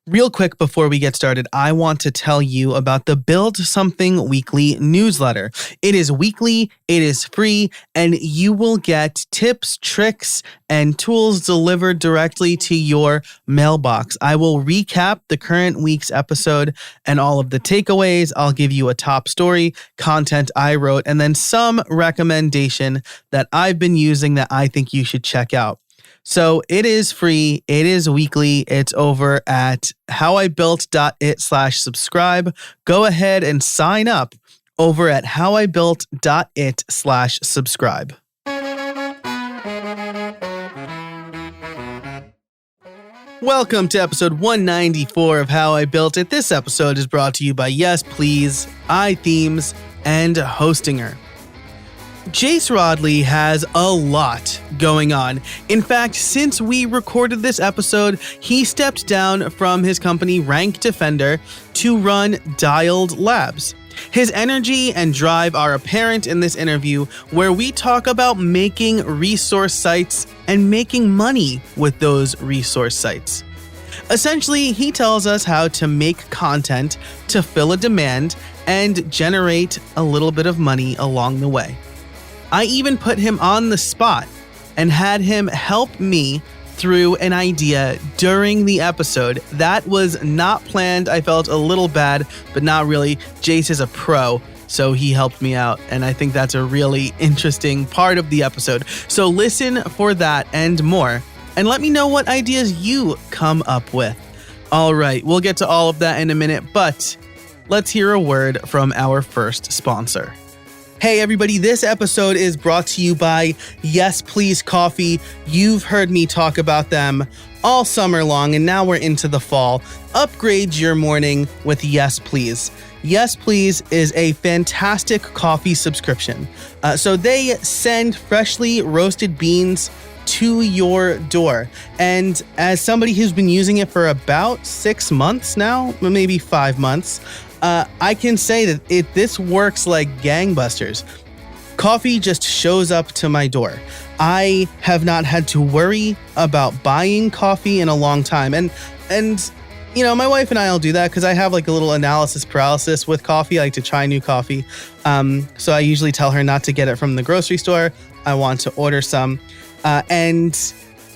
Real quick before we get started, I want to tell you about the Build Something Weekly newsletter. It is weekly, it is free, and you will get tips, tricks, and tools delivered directly to your mailbox. I will recap the current week's episode and all of the takeaways. I'll give you a top story, content I wrote, and then some recommendation that I've been using that I think you should check out. So it is free. It is weekly. It's over at howibuilt.it/subscribe. Go ahead and sign up over at howibuilt.it/subscribe. Welcome to episode 194 of How I Built It. This episode is brought to you by Yes Please, iThemes, and Hostinger. Jase Rodley has a lot going on. In fact, since we recorded this episode, he stepped down from his company Rank Defender to run Dialed Labs. His energy and drive are apparent in this interview where we talk about making resource sites and making money with those resource sites. Essentially, he tells us how to make content to fill a demand and generate a little bit of money along the way. I even put him on the spot and had him help me through an idea during the episode. That was not planned. I felt a little bad, but not really. Jase is a pro, so he helped me out, and I think that's a really interesting part of the episode. So listen for that and more, and let me know what ideas you come up with. All right, we'll get to all of that in a minute, but let's hear a word from our first sponsor. Hey everybody, this episode is brought to you by Yes Please Coffee. You've heard me talk about them all summer long, and now we're into the fall. Upgrade your morning with Yes Please. Yes Please is a fantastic coffee subscription. So they send freshly roasted beans to your door. And as somebody who's been using it for about 6 months now, maybe 5 months, I can say that this works like gangbusters. Coffee just shows up to my door. I have not had to worry about buying coffee in a long time. And you know, my wife and I will do that because I have like a little analysis paralysis with coffee. I like to try new coffee. So I usually tell her not to get it from the grocery store. I want to order some. And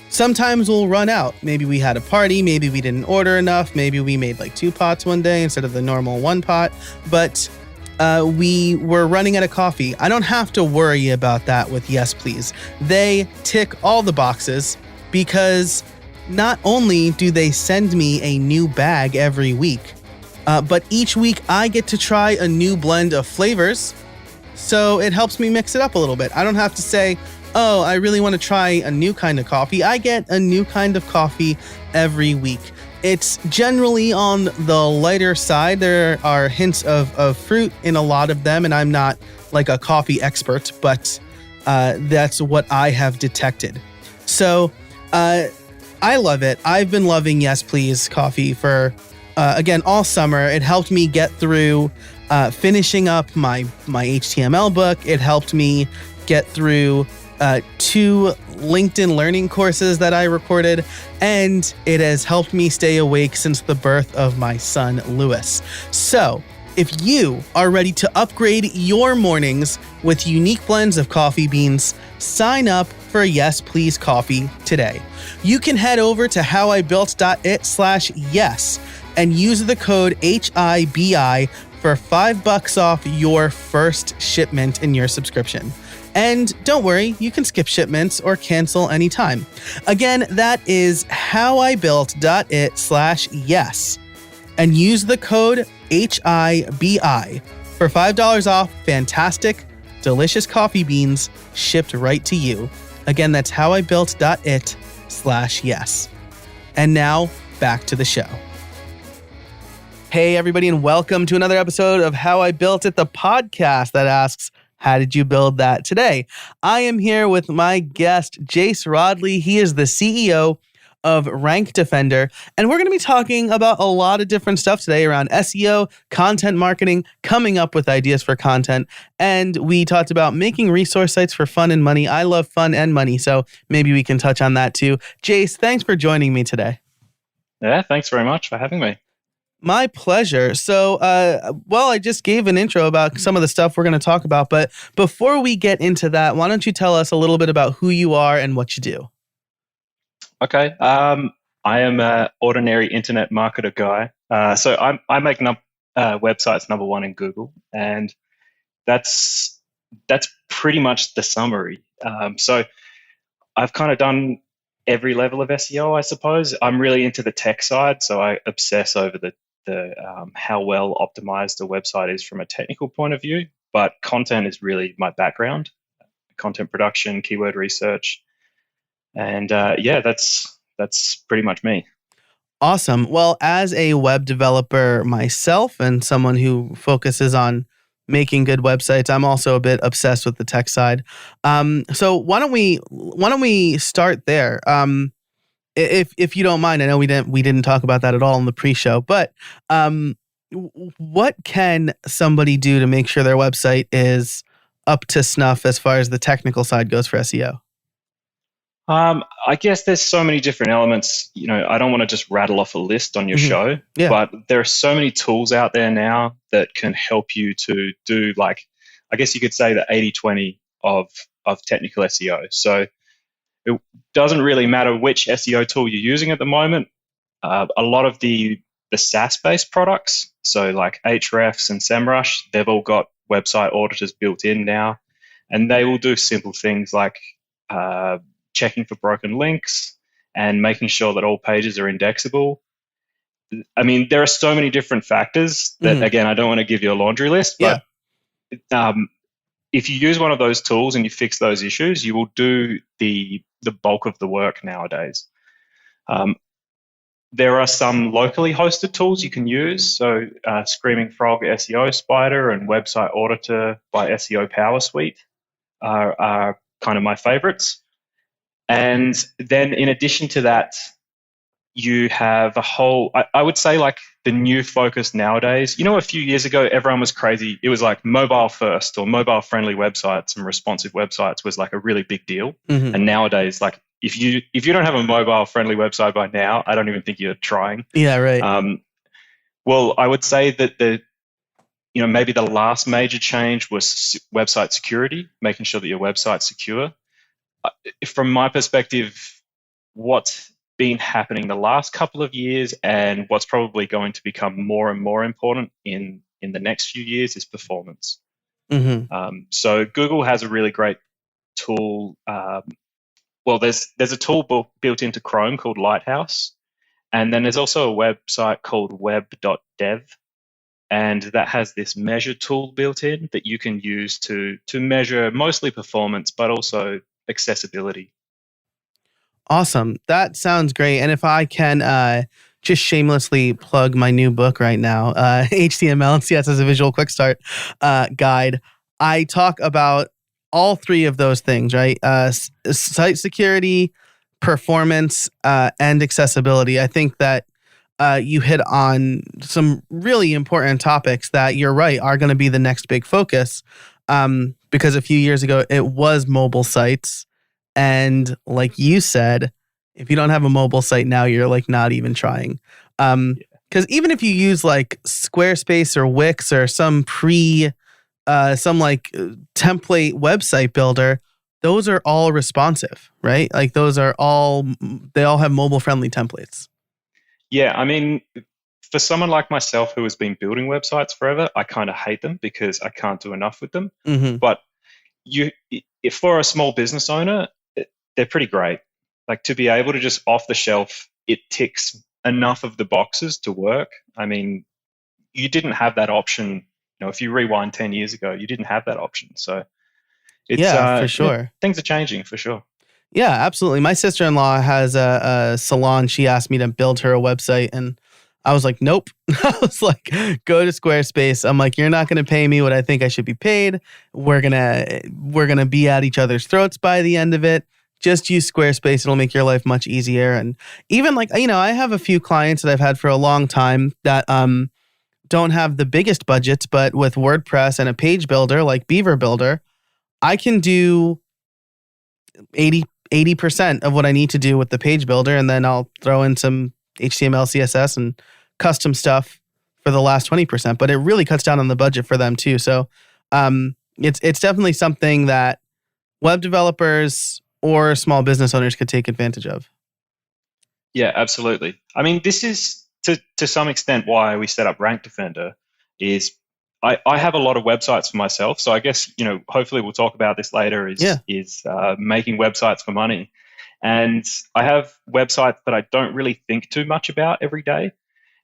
sometimes we'll run out. Maybe we had a party, maybe we didn't order enough, maybe we made like 2 pots one day instead of the normal 1 pot, but we were running out of coffee. I don't have to worry about that with Yes Please. They tick all the boxes because not only do they send me a new bag every week, but each week I get to try a new blend of flavors, so it helps me mix it up a little bit. I don't have to say, oh, I really want to try a new kind of coffee. I get a new kind of coffee every week. It's generally on the lighter side. There are hints of fruit in a lot of them, and I'm not like a coffee expert, but that's what I have detected. So I love it. I've been loving Yes Please coffee for, again, all summer. It helped me get through finishing up my HTML book. It helped me get through 2 LinkedIn learning courses that I recorded, and it has helped me stay awake since the birth of my son, Lewis. So, if you are ready to upgrade your mornings with unique blends of coffee beans, sign up for Yes Please Coffee today. You can head over to howibuilt.it/yes and use the code HIBI for $5 off your first shipment in your subscription. And don't worry, you can skip shipments or cancel anytime. Again, that is howibuilt.it/yes and use the code HIBI for $5 off fantastic, delicious coffee beans shipped right to you. Again, that's howibuilt.it/yes. And now back to the show. Hey everybody, and welcome to another episode of How I Built It, the podcast that asks, how did you build that today? I am here with my guest, Jase Rodley. He is the CEO of Rank Defender, and we're going to be talking about a lot of different stuff today around SEO, content marketing, coming up with ideas for content, and we talked about making resource sites for fun and money. I love fun and money, so maybe we can touch on that too. Jase, thanks for joining me today. Yeah, thanks very much for having me. My pleasure. So, I just gave an intro about some of the stuff we're going to talk about, but before we get into that, why don't you tell us a little bit about who you are and what you do? Okay, I am an ordinary internet marketer guy. I make websites number one in Google, and that's that's pretty much the summary. So I've kind of done every level of SEO, I suppose. I'm really into the tech side, so I obsess over the how well optimized a website is from a technical point of view. But content is really my background: content production, keyword research, and yeah, that's pretty much me. Awesome. Well, as a web developer myself and someone who focuses on making good websites, I'm also a bit obsessed with the tech side. So why don't we start there? If you don't mind, I know we didn't talk about that at all in the pre-show, but what can somebody do to make sure their website is up to snuff as far as the technical side goes for SEO? I guess there's so many different elements. I don't want to just rattle off a list on your Hmm. show, Yeah. but there are so many tools out there now that can help you to do, like, I guess you could say the 80/20 of technical SEO. So it doesn't really matter which SEO tool you're using at the moment. A lot of the SaaS-based products, so like Ahrefs and SEMrush, they've all got website auditors built in now, and they will do simple things like uh, checking for broken links and making sure that all pages are indexable. I mean, there are so many different factors that, Hmm. again, I don't want to give you a laundry list, Yeah. but um, if you use one of those tools and you fix those issues, you will do the bulk of the work nowadays. Um, there are some locally hosted tools you can use. So Screaming Frog SEO Spider and Website Auditor by SEO Power Suite are kind of my favorites. And then in addition to that, you have a whole, I would say, like, the new focus nowadays. A few years ago, everyone was crazy. It was like mobile first, or mobile friendly websites and responsive websites was like a really big deal. Hmm. And nowadays, like, if you don't have a mobile friendly website by now, I don't even think you're trying. Yeah. Right. Well, I would say that maybe the last major change was website security, making sure that your website's secure. From my perspective, what's been happening the last couple of years and what's probably going to become more and more important in the next few years is performance. Hmm. So Google has a really great tool. Well, there's a tool built into Chrome called Lighthouse, and then there's also a website called web.dev, and that has this measure tool built in that you can use to measure mostly performance, but also accessibility. Awesome. That sounds great. And if I can just shamelessly plug my new book right now, HTML and CSS as a Visual Quick Start guide, I talk about all three of those things, right? Site security, performance, and accessibility. I think that you hit on some really important topics that you're right are going to be the next big focus. Because a few years ago, it was mobile sites. And like you said, if you don't have a mobile site now, you're like not even trying. Because even if you use like Squarespace or Wix or some template website builder, those are all responsive, right? Like they all have mobile friendly templates. Yeah, I mean, for someone like myself who has been building websites forever, I kind of hate them because I can't do enough with them. Mm-hmm. But if for a small business owner, they're pretty great. Like, to be able to just off the shelf, it ticks enough of the boxes to work. I mean, you didn't have that option. If you rewind 10 years ago, you didn't have that option. So it's Yeah, for yeah, sure. things are changing for sure. Yeah, absolutely. My sister-in-law has a salon. She asked me to build her a website, and I was like, nope. I was like, go to Squarespace. I'm like, you're not going to pay me what I think I should be paid. We're gonna be at each other's throats by the end of it. Just use Squarespace. It'll make your life much easier. And even like, I have a few clients that I've had for a long time that don't have the biggest budgets, but with WordPress and a page builder like Beaver Builder, I can do 80% of what I need to do with the page builder, and then I'll throw in some HTML, CSS, and custom stuff for the last 20%, but it really cuts down on the budget for them too. So it's definitely something that web developers or small business owners could take advantage of. Yeah, absolutely. I mean, this is to some extent why we set up Rank Defender. Is I have a lot of websites for myself, so I guess hopefully we'll talk about this later. Is making websites for money, and I have websites that I don't really think too much about every day,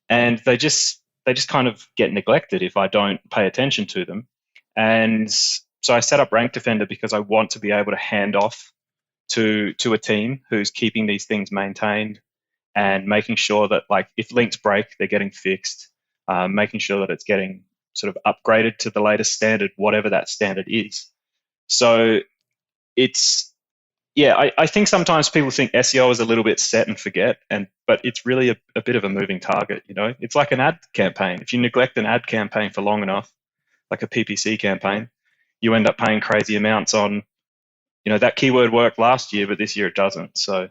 and they just kind of get neglected if I don't pay attention to them. And so I set up Rank Defender because I want to be able to hand off to a team who's keeping these things maintained and making sure that, like, if links break, they're getting fixed, making sure that it's getting sort of upgraded to the latest standard, whatever that standard is. So I think sometimes people think SEO is a little bit set and forget, but it's really a bit of a moving target. It's like an ad campaign. If you neglect an ad campaign for long enough, like a PPC campaign, you end up paying crazy amounts on, that keyword worked last year, but this year it doesn't. So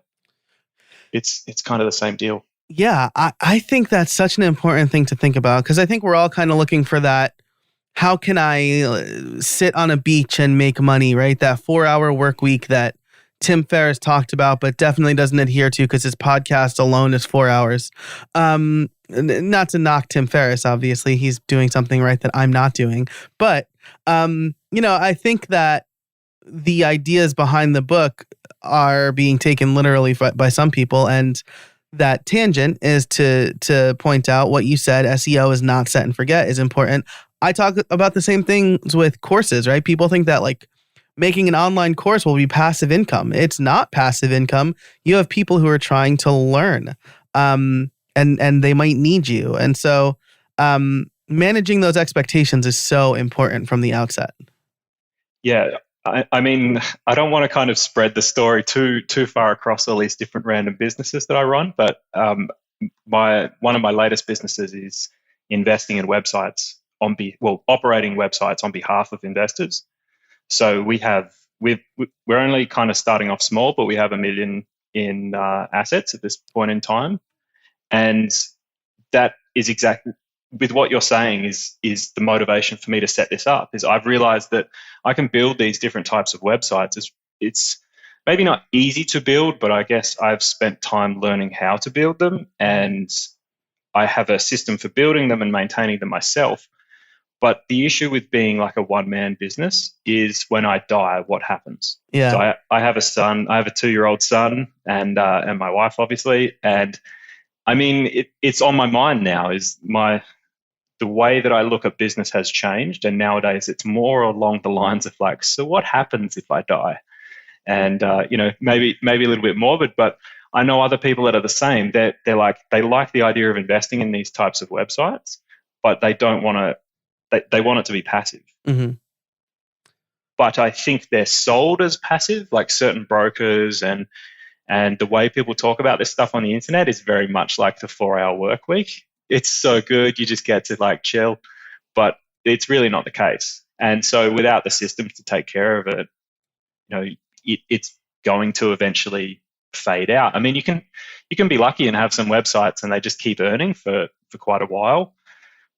it's kind of the same deal. Yeah, I think that's such an important thing to think about, because I think we're all kind of looking for that. How can I sit on a beach and make money, right? That 4-hour work week that Tim Ferriss talked about, but definitely doesn't adhere to, because his podcast alone is 4 hours. Not to knock Tim Ferriss, obviously, he's doing something right that I'm not doing. But, I think that the ideas behind the book are being taken literally by some people. And that tangent is to point out what you said. SEO is not set and forget is important. I talk about the same things with courses, right? People think that, like, making an online course will be passive income. It's not passive income. You have people who are trying to learn, and they might need you. And so managing those expectations is so important from the outset. Yeah. I mean, I don't want to kind of spread the story too far across all these different random businesses that I run, but one of my latest businesses is investing in websites operating websites on behalf of investors. So we're only kind of starting off small, but we have $1 million in assets at this point in time, and that is exactly with what you're saying is the motivation for me to set this up. Is I've realized that I can build these different types of websites. It's maybe not easy to build, but I guess I've spent time learning how to build them, and I have a system for building them and maintaining them myself. But the issue with being like a one-man business is when I die, what happens? Yeah. So I have a son. I have a 2-year-old son, and my wife, obviously. And I mean, it's on my mind now. The way that I look at business has changed, and nowadays it's more along the lines of like, so what happens if I die? And maybe a little bit morbid, but I know other people that are the same. They like the idea of investing in these types of websites, but they don't want to. They want it to be passive. Mm-hmm. But I think they're sold as passive, like certain brokers, and the way people talk about this stuff on the internet is very much like the 4-hour work week. It's so good, you just get to like chill, but it's really not the case. And so without the systems to take care of it, it's going to eventually fade out. I mean, you can be lucky and have some websites and they just keep earning for quite a while,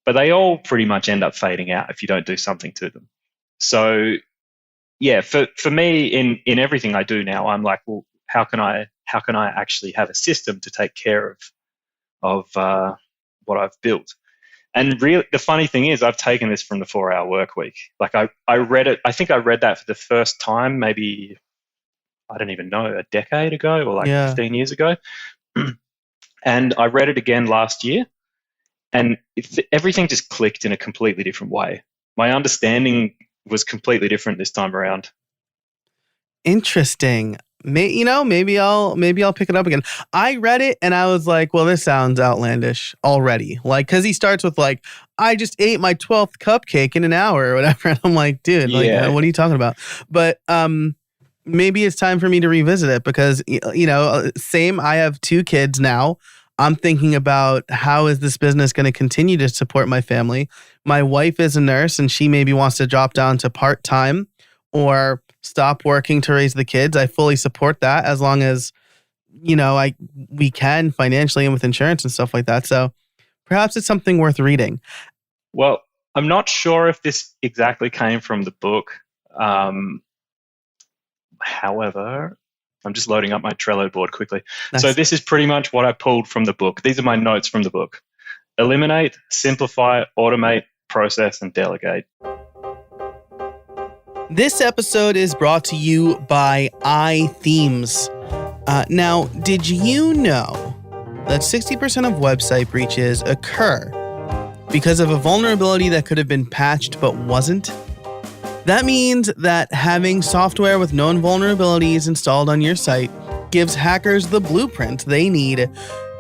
but they all pretty much end up fading out if you don't do something to them. So yeah, for me in everything I do now, I'm like, well, how can I actually have a system to take care of what I've built? And really, the funny thing is, I've taken this from the 4-hour work week. Like I read it. I think I read that for the first time, maybe I don't even know, a decade ago or 15 years ago. And I read it again last year, and everything just clicked in a completely different way. My understanding was completely different this time around. Interesting. Maybe I'll pick it up again. I read it and I was like, well, this sounds outlandish already. Like, because he starts with like, I just ate my 12th cupcake in an hour or whatever. And I'm like, dude, what are you talking about? But maybe it's time for me to revisit it because, same, I have 2 kids now. I'm thinking about how is this business going to continue to support my family? My wife is a nurse and she maybe wants to drop down to part-time or stop working to raise the kids. I fully support that as long as we can financially and with insurance and stuff like that. So perhaps it's something worth reading. Well, I'm not sure if this exactly came from the book. However, I'm just loading up my Trello board quickly. Nice. So this is pretty much what I pulled from the book. These are my notes from the book. Eliminate, simplify, automate, process, and delegate. This episode is brought to you by iThemes. Now, did you know that 60% of website breaches occur because of a vulnerability that could have been patched but wasn't? That means that having software with known vulnerabilities installed on your site gives hackers the blueprint they need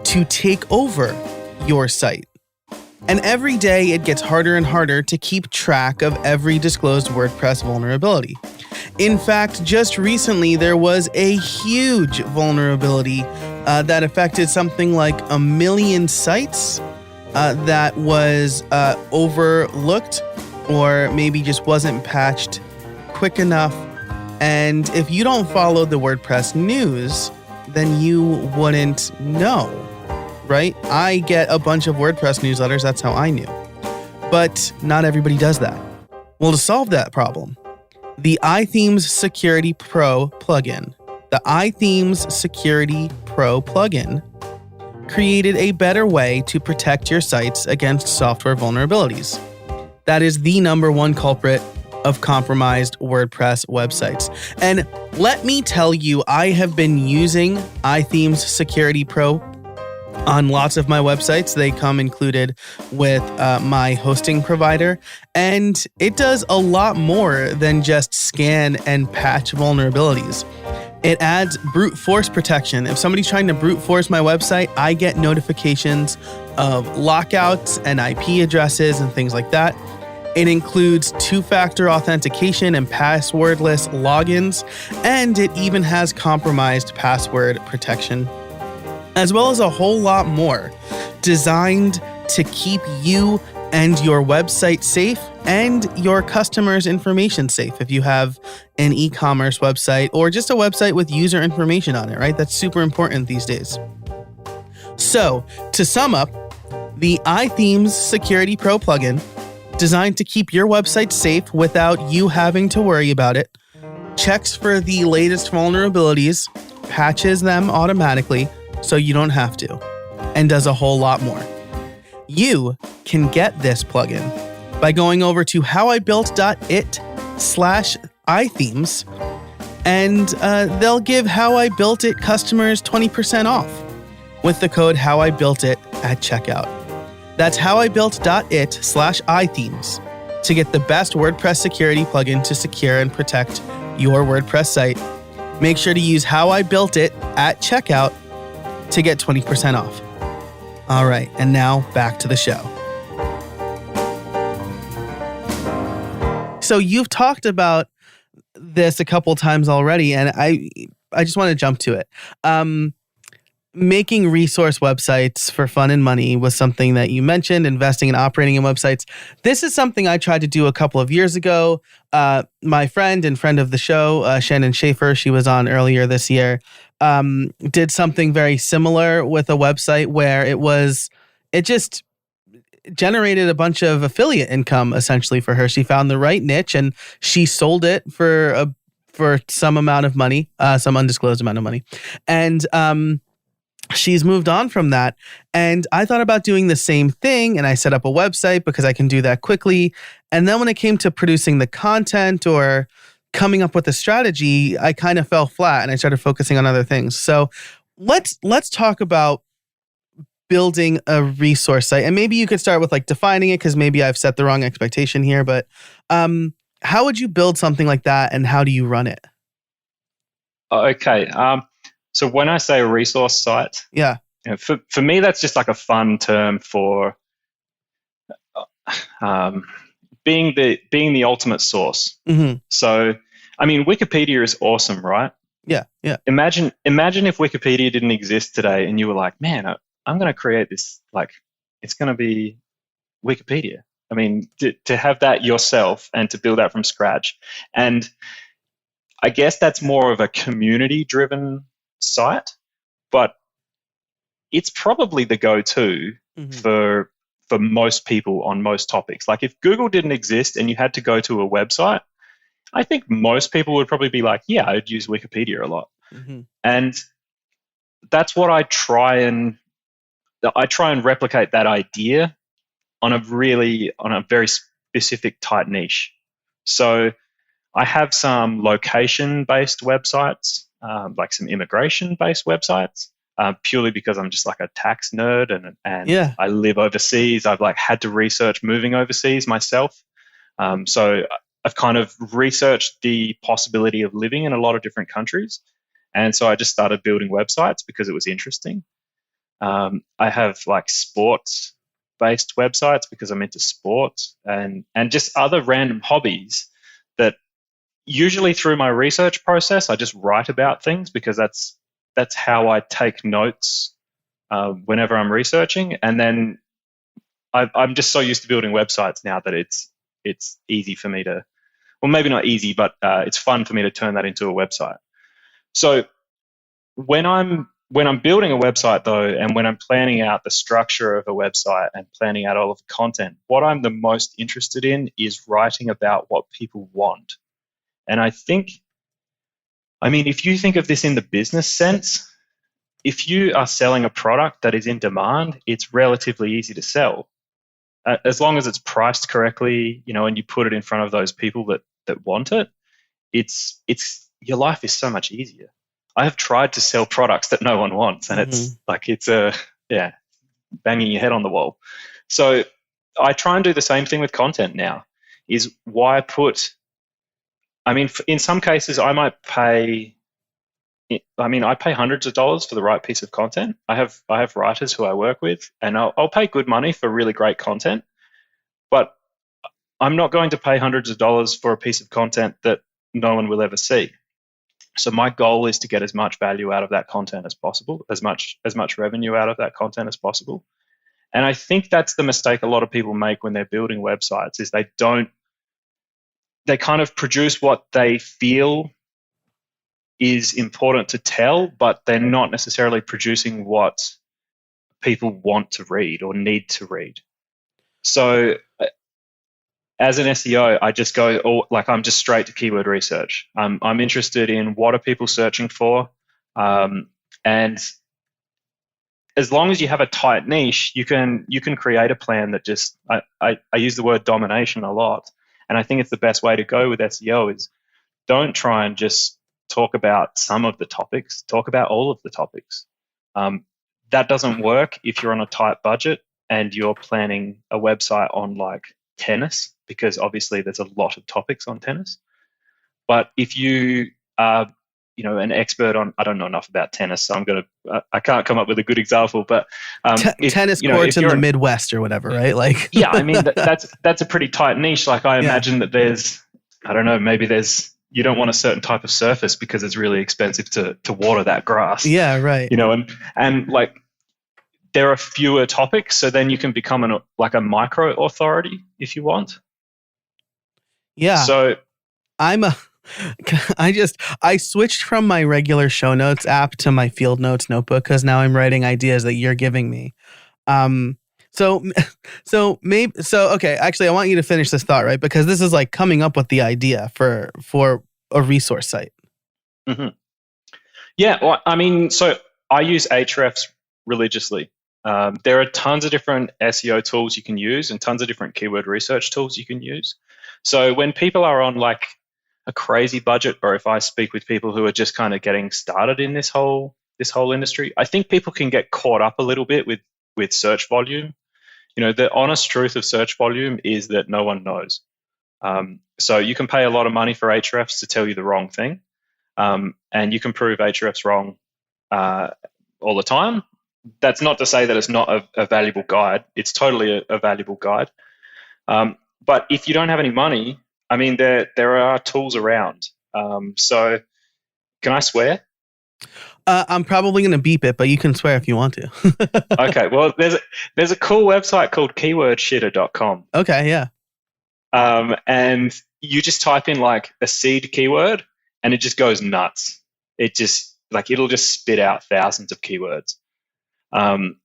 to take over your site. And every day it gets harder and harder to keep track of every disclosed WordPress vulnerability. In fact, just recently there was a huge vulnerability that affected something like 1 million sites that was overlooked or maybe just wasn't patched quick enough. And if you don't follow the WordPress news, then you wouldn't know, right? I get a bunch of WordPress newsletters, that's how I knew. But not everybody does that. Well, to solve that problem, the iThemes Security Pro plugin, created a better way to protect your sites against software vulnerabilities. That is the number one culprit of compromised WordPress websites. And let me tell you, I have been using iThemes Security Pro on lots of my websites. They come included with my hosting provider, and it does a lot more than just scan and patch vulnerabilities. It adds brute force protection. If somebody's trying to brute force my website, I get notifications of lockouts and IP addresses and things like that. It includes two-factor authentication and passwordless logins, and it even has compromised password protection, as well as a whole lot more designed to keep you and your website safe and your customers' information safe. If you have an e-commerce website or just a website with user information on it, right? That's super important these days. So, to sum up, the iThemes Security Pro plugin, designed to keep your website safe without you having to worry about it, checks for the latest vulnerabilities, patches them automatically so you don't have to, and does a whole lot more. You can get this plugin by going over to howibuilt.it/ithemes, and they'll give How I Built It customers 20% off with the code HowIBuiltIt at checkout. That's howibuilt.it/ithemes to get the best WordPress security plugin to secure and protect your WordPress site. Make sure to use How I Built It at checkout to get 20% off. All right, and now back to the show. So you've talked about this a couple times already, and I just want to jump to it. Making resource websites for fun and money was something that you mentioned, investing and operating in websites. This is something I tried to do a couple of years ago. My friend and friend of the show, Shannon Schaefer, she was on earlier this year, did something very similar with a website where it just generated a bunch of affiliate income essentially for her. She found the right niche and she sold it for some amount of money, some undisclosed amount of money. And, she's moved on from that. And I thought about doing the same thing, and I set up a website because I can do that quickly. And then when it came to producing the content or coming up with a strategy, I kind of fell flat and I started focusing on other things. So let's talk about building a resource site. And maybe you could start with like defining it, because maybe I've set the wrong expectation here, but how would you build something like that and how do you run it? Okay. So when I say a resource site, yeah, for me, that's just like a fun term for being the ultimate source. Mm-hmm. So, I mean, Wikipedia is awesome, right? Yeah. Imagine if Wikipedia didn't exist today and you were like, man, I'm going to create this, like, it's going to be Wikipedia. I mean, to have that yourself and to build that from scratch. And I guess that's more of a community-driven site. but it's probably the go-to for most people on most topics. Like if Google didn't exist and you had to go to a website, I think most people would probably be like, yeah, I'd use Wikipedia a lot. And that's what I try and replicate that idea on a very specific tight niche. So I have some location-based websites, like some immigration-based websites, purely because I'm just like a tax nerd and I live overseas. I've like had to research moving overseas myself. So I've kind of researched the possibility of living in a lot of different countries. And so I just started building websites because it was interesting. I have like sports-based websites because I'm into sports and just other random hobbies that usually through my research process, I just write about things because that's how I take notes whenever I'm researching. And then I'm just so used to building websites now that it's easy for me to, well, maybe not easy, but it's fun for me to turn that into a website. So when I'm building a website though, and when I'm planning out the structure of a website and planning out all of the content, what I'm the most interested in is writing about what people want. And if you think of this in the business sense, if you are selling a product that is in demand, it's relatively easy to sell. As long as it's priced correctly, and you put it in front of those people that want it, it's your life is so much easier. I have tried to sell products that no one wants, and it's banging your head on the wall. So I try and do the same thing with content now. Is why put? In some cases, I might pay. I pay hundreds of dollars for the right piece of content. I have writers who I work with, and I'll pay good money for really great content. But I'm not going to pay hundreds of dollars for a piece of content that no one will ever see. So my goal is to get as much value out of that content as possible, as much revenue out of that content as possible. And I think that's the mistake a lot of people make when they're building websites is they kind of produce what they feel is important to tell, but they're not necessarily producing what people want to read or need to read. So as an SEO, I just go I'm just straight to keyword research. I'm interested in what are people searching for, and as long as you have a tight niche, you can create a plan that just I use the word domination a lot, and I think it's the best way to go with SEO is don't try and just talk about some of the topics, talk about all of the topics. That doesn't work if you're on a tight budget and you're planning a website on like tennis, because obviously there's a lot of topics on tennis. But if you are, an expert on, I don't know enough about tennis, so I can't come up with a good example, but tennis courts in the Midwest or whatever, right? Like, that's a pretty tight niche. Like I imagine that there's, I don't know, maybe you don't want a certain type of surface because it's really expensive to water that grass. Yeah, right. And like there are fewer topics, so then you can become a micro authority if you want. Yeah. So I switched from my regular show notes app to my Field Notes notebook because now I'm writing ideas that you're giving me. Okay, actually I want you to finish this thought, right? Because this is like coming up with the idea for a resource site. Mm-hmm. Yeah, well, so I use Ahrefs religiously. There are tons of different SEO tools you can use and tons of different keyword research tools you can use. So when people are on like a crazy budget, or if I speak with people who are just kind of getting started in this whole industry, I think people can get caught up a little bit with search volume. The honest truth of search volume is that no one knows. So you can pay a lot of money for Ahrefs to tell you the wrong thing, and you can prove Ahrefs wrong all the time. That's not to say that it's not a valuable guide. It's totally a valuable guide. But if you don't have any money, there are tools around. So can I swear? I'm probably going to beep it, but you can swear if you want to. Okay. Well, there's a cool website called keywordshitter.com. Okay. Yeah. And you just type in like a seed keyword and it just goes nuts. It just, like it'll just spit out thousands of keywords. And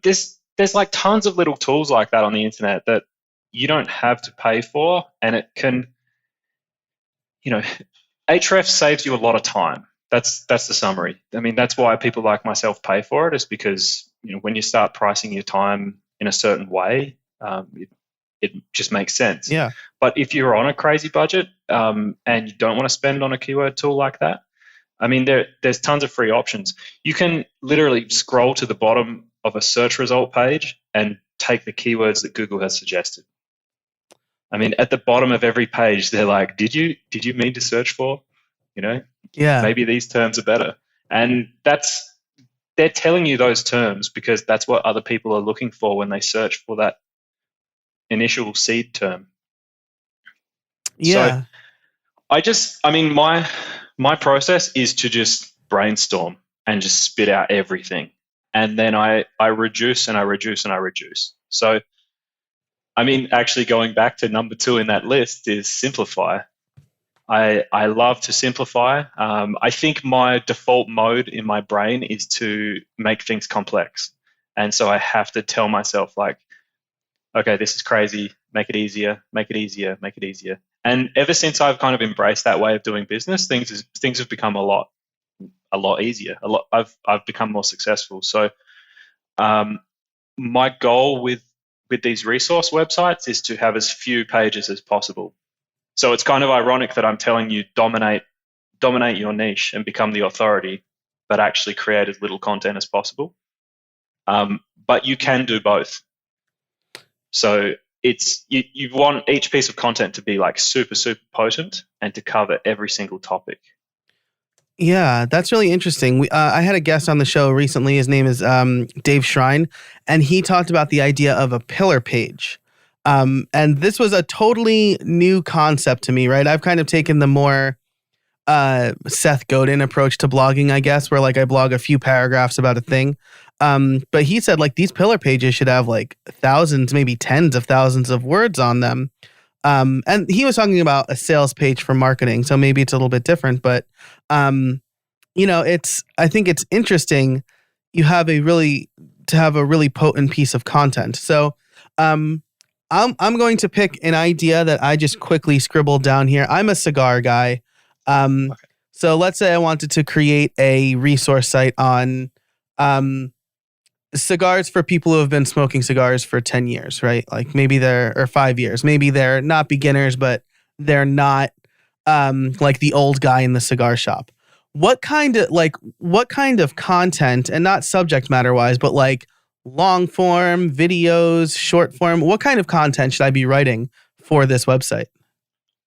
there's like tons of little tools like that on the internet that you don't have to pay for, and it can, Href saves you a lot of time. That's the summary. I mean, that's why people like myself pay for it, is because when you start pricing your time in a certain way, it just makes sense. Yeah. But if you're on a crazy budget and you don't want to spend on a keyword tool like that, I mean, there's tons of free options. You can literally scroll to the bottom of a search result page and take the keywords that Google has suggested. I mean, at the bottom of every page, they're like, did you mean to search for, Yeah. maybe these terms are better. And they're telling you those terms because that's what other people are looking for when they search for that initial seed term. Yeah. So my process is to just brainstorm and just spit out everything. And then I reduce and I reduce and I reduce. So, I mean, actually going back to number 2 in that list is simplify. I love to simplify. I think my default mode in my brain is to make things complex. And so I have to tell myself, like, okay, this is crazy. Make it easier, make it easier, make it easier. And ever since I've kind of embraced that way of doing business, things have become a lot easier. I've become more successful. So my goal with these resource websites is to have as few pages as possible. So it's kind of ironic that I'm telling you dominate your niche and become the authority, but actually create as little content as possible. But you can do both. So it's you want each piece of content to be like super, super potent and to cover every single topic. Yeah, that's really interesting. I had a guest on the show recently. His name is Dave Shrine, and he talked about the idea of a pillar page. And this was a totally new concept to me, right? I've kind of taken the more Seth Godin approach to blogging, I guess, where like I blog a few paragraphs about a thing. But he said like these pillar pages should have like thousands, maybe tens of thousands of words on them. And he was talking about a sales page for marketing, so maybe it's a little bit different, but I think it's interesting to have a really potent piece of content. So I'm going to pick an idea that I just quickly scribbled down here. I'm a cigar guy. Okay. So let's say I wanted to create a resource site on cigars for people who have been smoking cigars for 10 years, right? Like maybe or 5 years. Maybe they're not beginners, but they're not like the old guy in the cigar shop. What kind of content, and not subject matter wise, but like long form videos, short form, what kind of content should I be writing for this website?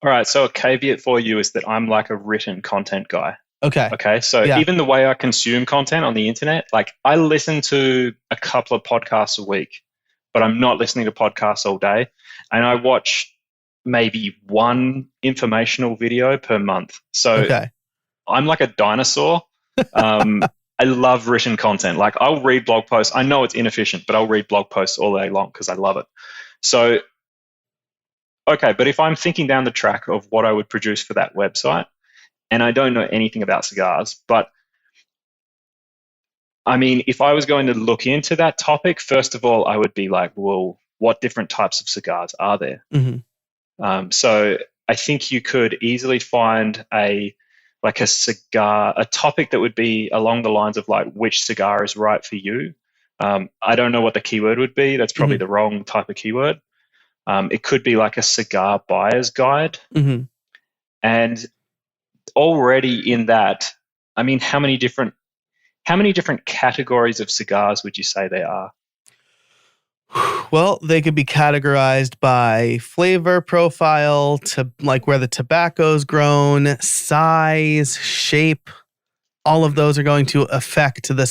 All right. So a caveat for you is that I'm like a written content guy. Okay. So even the way I consume content on the internet, like I listen to a couple of podcasts a week, but I'm not listening to podcasts all day. And I watch maybe one informational video per month. So I'm like a dinosaur. I love written content. Like I'll read blog posts. I know it's inefficient, but I'll read blog posts all day long because I love it. So, okay, but if I'm thinking down the track of what I would produce for that website, and I don't know anything about cigars, but I mean, if I was going to look into that topic, first of all, I would be like, well, what different types of cigars are there? Mm-hmm. So I think you could easily find a topic that would be along the lines of like which cigar is right for you. I don't know what the keyword would be. That's probably the wrong type of keyword. It could be like a cigar buyer's guide. Mm-hmm. And already in that, I mean, how many different categories of cigars would you say there are? Well, they could be categorized by flavor profile, to like where the tobacco's grown, size, shape. All of those are going to affect the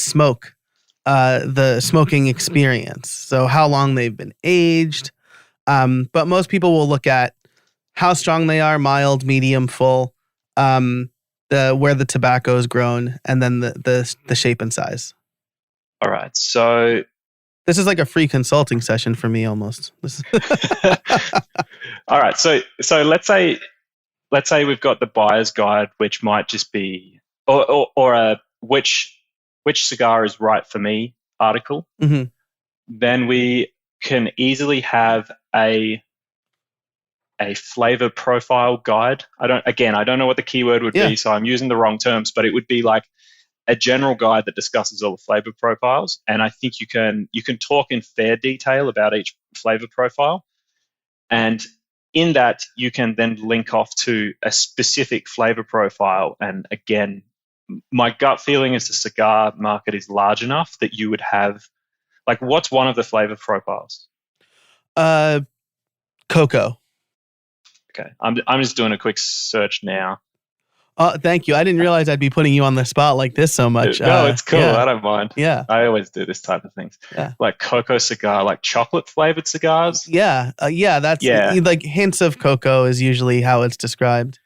smoking experience. So how long they've been aged. But most people will look at how strong they are, mild, medium, full, where the tobacco is grown, and then the shape and size. All right. So this is like a free consulting session for me almost. All right. So let's say we've got the buyer's guide, which might just be or a which cigar is right for me article, Hmm. then we can easily have a flavor profile guide. I don't know what the keyword would Yeah. be, so I'm using the wrong terms, but it would be like a general guide that discusses all the flavor profiles. And I think you can talk in fair detail about each flavor profile. And in that, you can then link off to a specific flavor profile. And again, my gut feeling is the cigar market is large enough that you would have, like, what's one of the flavor profiles? Uh, Cocoa. Okay, I'm just doing a quick search now. Thank you. I didn't realize I'd be putting you on the spot like this so much. No, it's cool. Yeah. I don't mind. Yeah. I always do this type of things. Yeah. Like cocoa cigar, like chocolate flavored cigars. Yeah. Yeah. That's Yeah. like hints of cocoa is usually how it's described.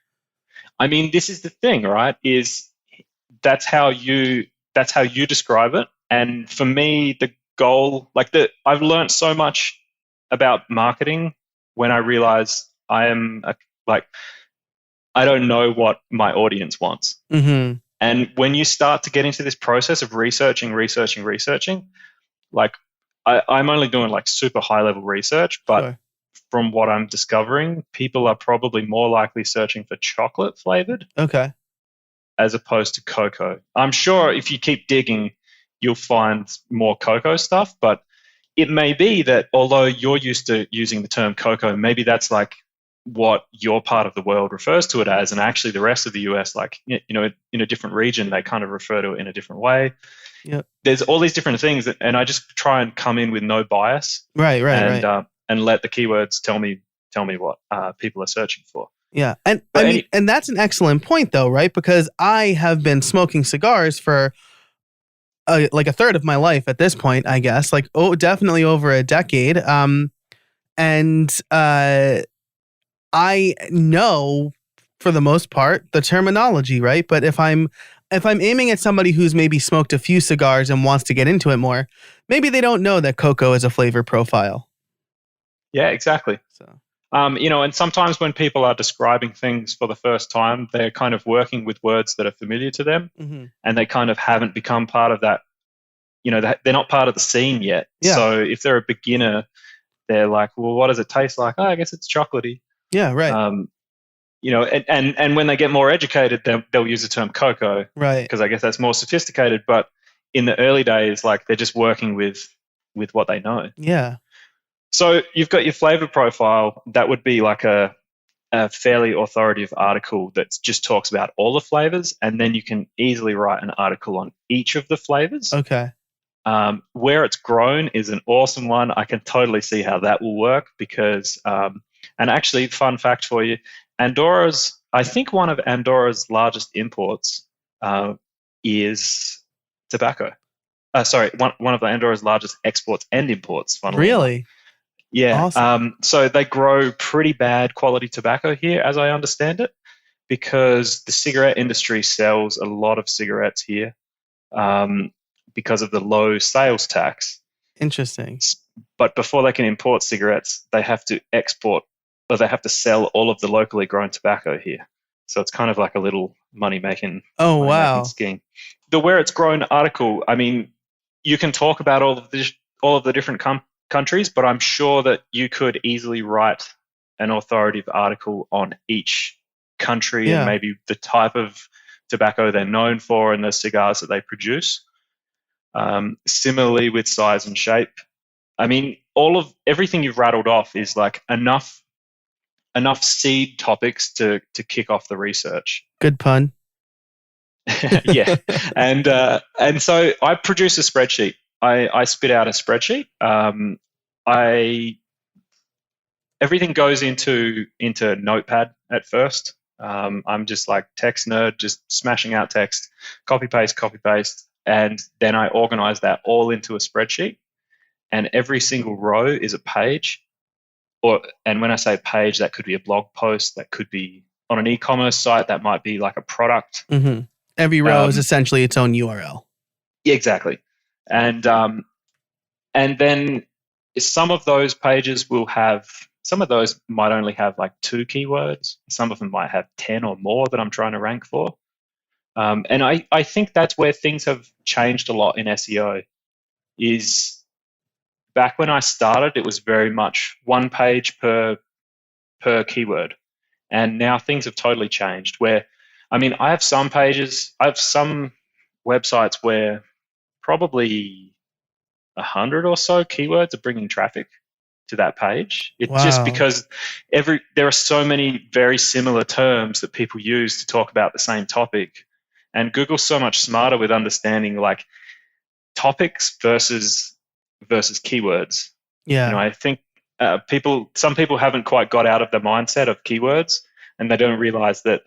I mean, this is the thing, right? Is that's how you describe it. And for me, the goal, I've learned so much about marketing when I realize like I don't know what my audience wants. Mm-hmm. And when you start to get into this process of researching, like I'm only doing like super high level research, but Sure. from what I'm discovering, people are probably more likely searching for chocolate flavored Okay. as opposed to cocoa. I'm sure if you keep digging, you'll find more cocoa stuff, but it may be that although you're used to using the term cocoa, maybe that's like what your part of the world refers to it as, and actually the rest of the US, like, you know, in a different region, they kind of refer to it in a different way. Yep. There's all these different things, and I just try and come in with no bias, Right. and let the keywords tell me what people are searching for. Yeah. And But I mean, and that's an excellent point though, right? Because I have been smoking cigars for like a third of my life at this point, I guess, like, definitely over a decade. And I know for the most part the terminology, right? But if I'm aiming at somebody who's maybe smoked a few cigars and wants to get into it more, maybe they don't know that cocoa is a flavor profile. Yeah, exactly. So And sometimes when people are describing things for the first time, they're kind of working with words that are familiar to them, mm-hmm. and they kind of haven't become part of that. They're not part of the scene yet. Yeah. So if they're a beginner, they're like, well, what does it taste like? Oh, I guess it's chocolatey. Yeah, right. And when they get more educated, they'll use the term cocoa, right? Because I guess that's more sophisticated. But in the early days, like, they're just working with what they know. Yeah. So you've got your flavor profile. That would be like a fairly authoritative article that just talks about all the flavors, and then you can easily write an article on each of the flavors. Okay. Where it's grown is an awesome one. I can totally see how that will work because, and actually, fun fact for you, I think one of Andorra's largest imports is tobacco. Sorry, one of Andorra's largest exports and imports. Really? Enough. Yeah. Awesome. So they grow pretty bad quality tobacco here, as I understand it, because the cigarette industry sells a lot of cigarettes here because of the low sales tax. Interesting. But before they can import cigarettes, they have to export, or they have to sell all of the locally grown tobacco here. So it's kind of like a little money-making scheme. The Where It's Grown article, I mean, you can talk about all of the different countries, but I'm sure that you could easily write an authoritative article on each country and maybe the type of tobacco they're known for and the cigars that they produce. Similarly with size and shape. I mean, everything you've rattled off is like enough seed topics to kick off the research. Good pun. Yeah. And so I produce a spreadsheet. I spit out a spreadsheet. Everything goes into Notepad at first. I'm just like text nerd, just smashing out text, copy paste, and then I organize that all into a spreadsheet. And every single row is a page. And when I say page, that could be a blog post, that could be on an e-commerce site, that might be like a product. Mm-hmm. Every row is essentially its own URL. Yeah, exactly. And then some of those pages some of those might only have like 2 keywords. Some of them might have 10 or more that I'm trying to rank for. And I think that's where things have changed a lot in SEO. Is back when I started, it was very much one page per keyword, and now things have totally changed. Where, I mean, I have some websites where probably 100 or so keywords are bringing traffic to that page. It's just because there are so many very similar terms that people use to talk about the same topic, and Google's so much smarter with understanding like topics versus keywords. Yeah. I think some people haven't quite got out of the mindset of keywords, and they don't realize that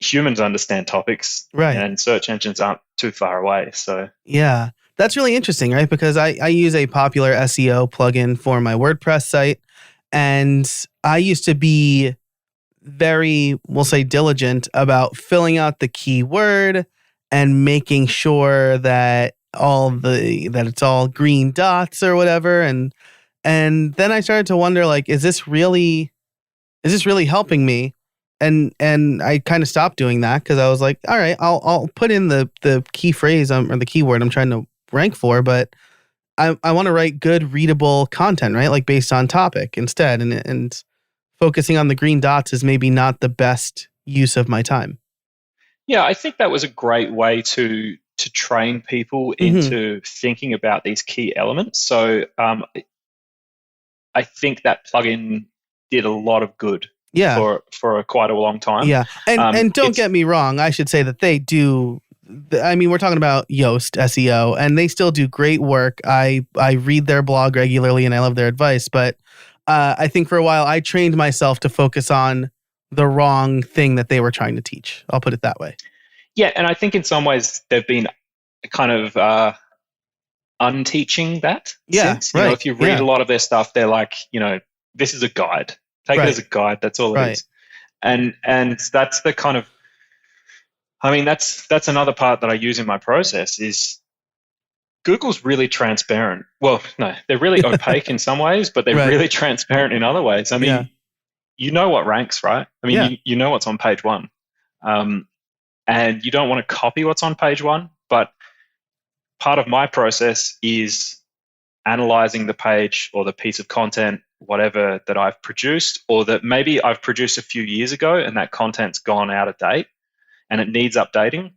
humans understand topics, right, and search engines aren't too far away. So yeah, that's really interesting, right? Because I use a popular SEO plugin for my WordPress site, and I used to be very, we'll say, diligent about filling out the keyword and making sure that it's all green dots or whatever, and then I started to wonder, like, is this really helping me? And I kind of stopped doing that because I was like, all right, I'll put in the key phrase or the keyword I'm trying to rank for, but I want to write good readable content, right? Like based on topic instead, and focusing on the green dots is maybe not the best use of my time. Yeah, I think that was a great way to train people into thinking about these key elements. So I think that plugin did a lot of good. Yeah. For quite a long time. Yeah. And don't get me wrong, I should say that they do. I mean, we're talking about Yoast SEO, and they still do great work. I read their blog regularly and I love their advice, but I think for a while I trained myself to focus on the wrong thing that they were trying to teach. I'll put it that way. Yeah, and I think in some ways they've been kind of unteaching that. Yeah, since. You know, if you read a lot of their stuff, they're like, this is a guide. Take it as a guide. That's all it is. And that's the kind of, I mean, that's another part that I use in my process is Google's really transparent. Well, no, they're really opaque in some ways, but they're really transparent in other ways. I mean, you know what ranks, right? I mean, you know what's on page one. And you don't want to copy what's on page one, but part of my process is analyzing the page or the piece of content, whatever that I've produced, or that maybe I've produced a few years ago and that content's gone out of date and it needs updating.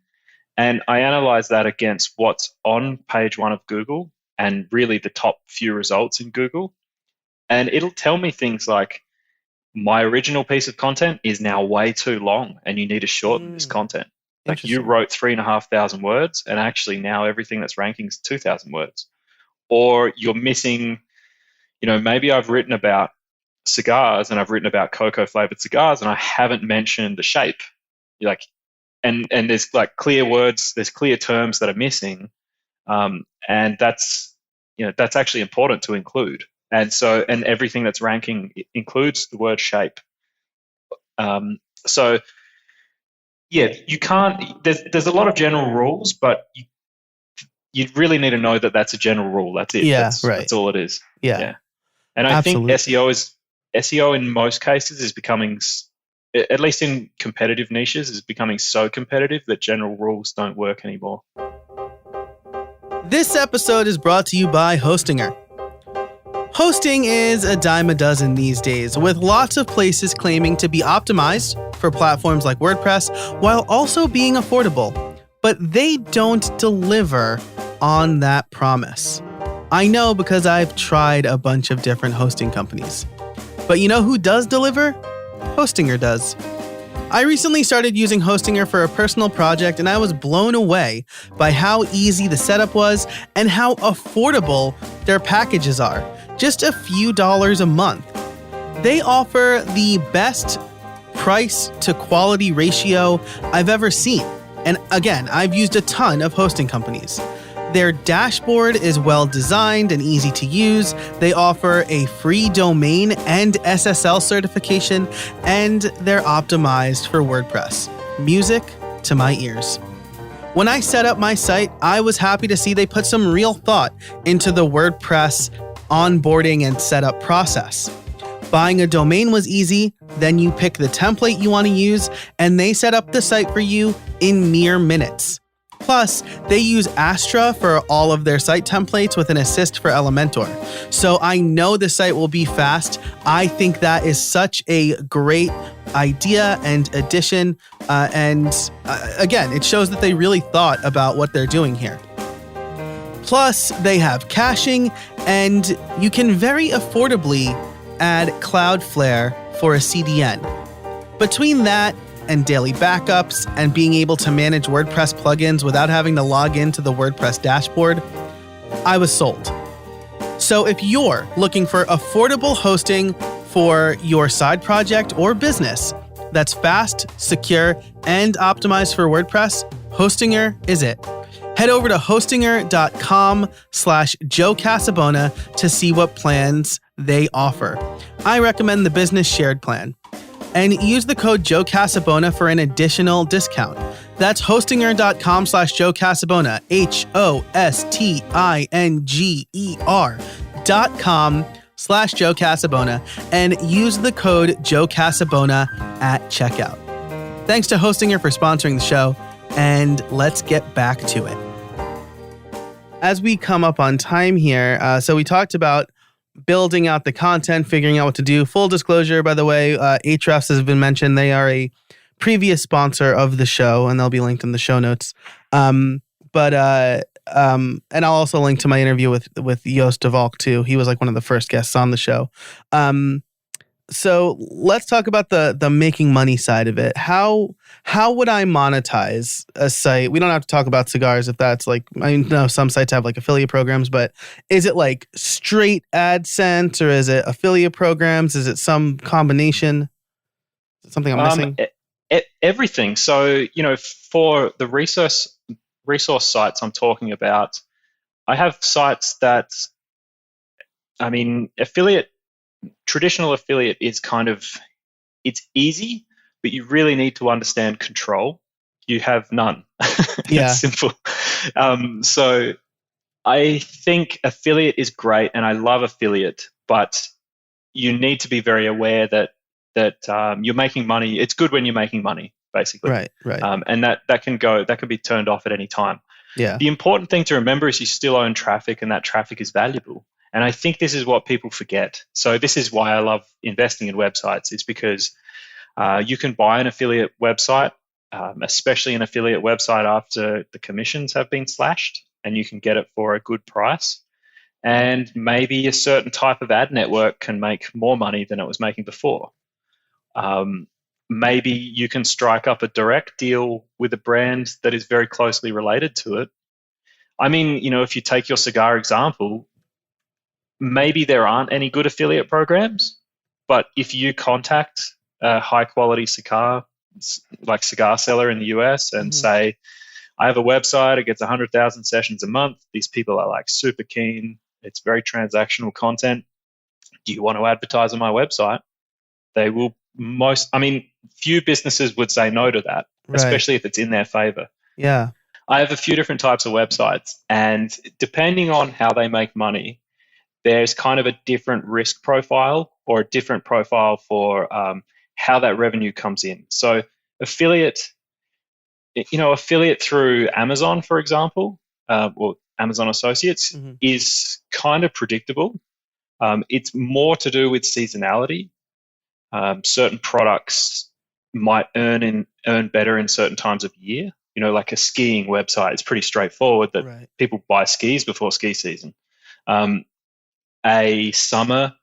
And I analyze that against what's on page one of Google and really the top few results in Google. And it'll tell me things like, my original piece of content is now way too long and you need to shorten this content. Like you wrote 3,500 words and actually now everything that's ranking is 2,000 words. Or you're missing, maybe I've written about cigars and I've written about cocoa flavored cigars and I haven't mentioned the shape. And there's like clear words, there's clear terms that are missing. And that's actually important to include. And everything that's ranking includes the word shape. So yeah, you can't, there's a lot of general rules, but you really need to know that that's a general rule. That's it. Yeah, that's all it is. Yeah. And I think SEO in most cases is becoming, at least in competitive niches, is becoming so competitive that general rules don't work anymore. This episode is brought to you by Hostinger. Hosting is a dime a dozen these days, with lots of places claiming to be optimized for platforms like WordPress while also being affordable. But they don't deliver on that promise. I know because I've tried a bunch of different hosting companies. But you know who does deliver? Hostinger does. I recently started using Hostinger for a personal project and I was blown away by how easy the setup was and how affordable their packages are. Just a few dollars a month. They offer the best price to quality ratio I've ever seen. And again, I've used a ton of hosting companies. Their dashboard is well designed and easy to use. They offer a free domain and SSL certification, and they're optimized for WordPress. Music to my ears. When I set up my site, I was happy to see they put some real thought into the WordPress onboarding and setup process. Buying a domain was easy. Then you pick the template you want to use, and they set up the site for you in mere minutes. Plus, they use Astra for all of their site templates with an assist for Elementor. So I know the site will be fast. I think that is such a great idea and addition. Again, it shows that they really thought about what they're doing here. Plus, they have caching, and you can very affordably add Cloudflare for a CDN. Between that and daily backups and being able to manage WordPress plugins without having to log into the WordPress dashboard, I was sold. So if you're looking for affordable hosting for your side project or business that's fast, secure, and optimized for WordPress, Hostinger is it. Head over to hostinger.com/Joe Casabona to see what plans they offer. I recommend the business shared plan. And use the code Joe Casabona for an additional discount. That's hostinger.com/Joe Casabona, HOSTINGER.com/Joe Casabona, and use the code Joe Casabona at checkout. Thanks to Hostinger for sponsoring the show, and let's get back to it. As we come up on time here, so we talked about building out the content, figuring out what to do. Full disclosure, by the way, Ahrefs has been mentioned. They are a previous sponsor of the show, and they'll be linked in the show notes. And I'll also link to my interview with Joost de Valk too. He was like one of the first guests on the show. So let's talk about the making money side of it. How would I monetize a site? We don't have to talk about cigars if that's like, I know some sites have like affiliate programs, but is it like straight AdSense or is it affiliate programs? Is it some combination? Is it something I'm missing? Everything. So, for the resource sites I'm talking about, I have sites that, traditional affiliate is it's easy, but you really need to understand control. You have none. Yeah. It's simple. So I think affiliate is great and I love affiliate, but you need to be very aware that you're making money. It's good when you're making money, basically. Right. And that can be turned off at any time. Yeah. The important thing to remember is you still own traffic and that traffic is valuable. And I think this is what people forget. So this is why I love investing in websites. It's because you can buy an affiliate website, especially an affiliate website after the commissions have been slashed, and you can get it for a good price. And maybe a certain type of ad network can make more money than it was making before. Maybe you can strike up a direct deal with a brand that is very closely related to it. If you take your cigar example, maybe there aren't any good affiliate programs, but if you contact a high-quality cigar seller in the US and say, I have a website, it gets 100,000 sessions a month, these people are like super keen, it's very transactional content, do you want to advertise on my website? They will few businesses would say no to that, especially if it's in their favor. Yeah. I have a few different types of websites, and depending on how they make money, there's kind of a different risk profile or a different profile for how that revenue comes in. So affiliate through Amazon, for example, or Amazon Associates is kind of predictable. It's more to do with seasonality. Certain products might earn better in certain times of year. Like a skiing website, it's pretty straightforward that people buy skis before ski season. A summer,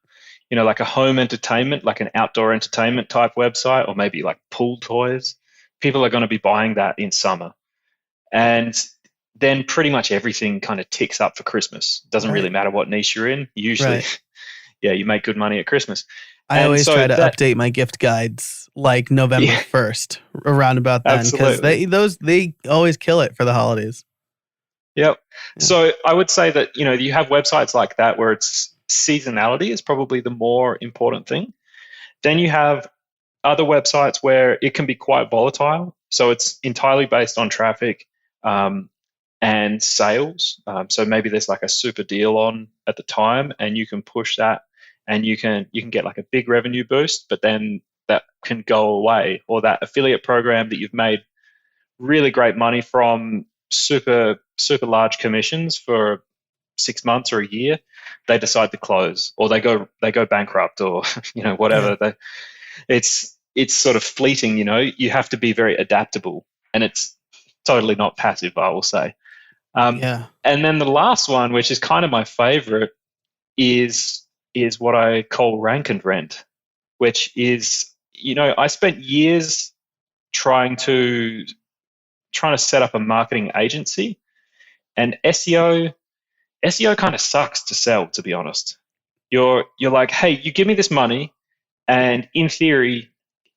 like a home entertainment, like an outdoor entertainment type website, or maybe like pool toys, people are going to be buying that in summer. And then pretty much everything kind of ticks up for Christmas. Doesn't really matter what niche you're in. Usually, you make good money at Christmas. I always try to update my gift guides like November 1st, around about then, because they always kill it for the holidays. Yep. Yeah. So I would say that, you have websites like that where it's seasonality is probably the more important thing. Then you have other websites where it can be quite volatile. So it's entirely based on traffic and sales. So maybe there's like a super deal on at the time and you can push that and you can get like a big revenue boost, but then that can go away. Or that affiliate program that you've made really great money from, super large commissions for 6 months or a year, they decide to close, or they go bankrupt, or whatever. Yeah. It's sort of fleeting. You have to be very adaptable, and it's totally not passive, I will say. Yeah. And then the last one, which is kind of my favorite, is what I call rank and rent, which is, I spent years trying to set up a marketing agency, and SEO kind of sucks to sell, to be honest. You're like, hey, you give me this money, and in theory,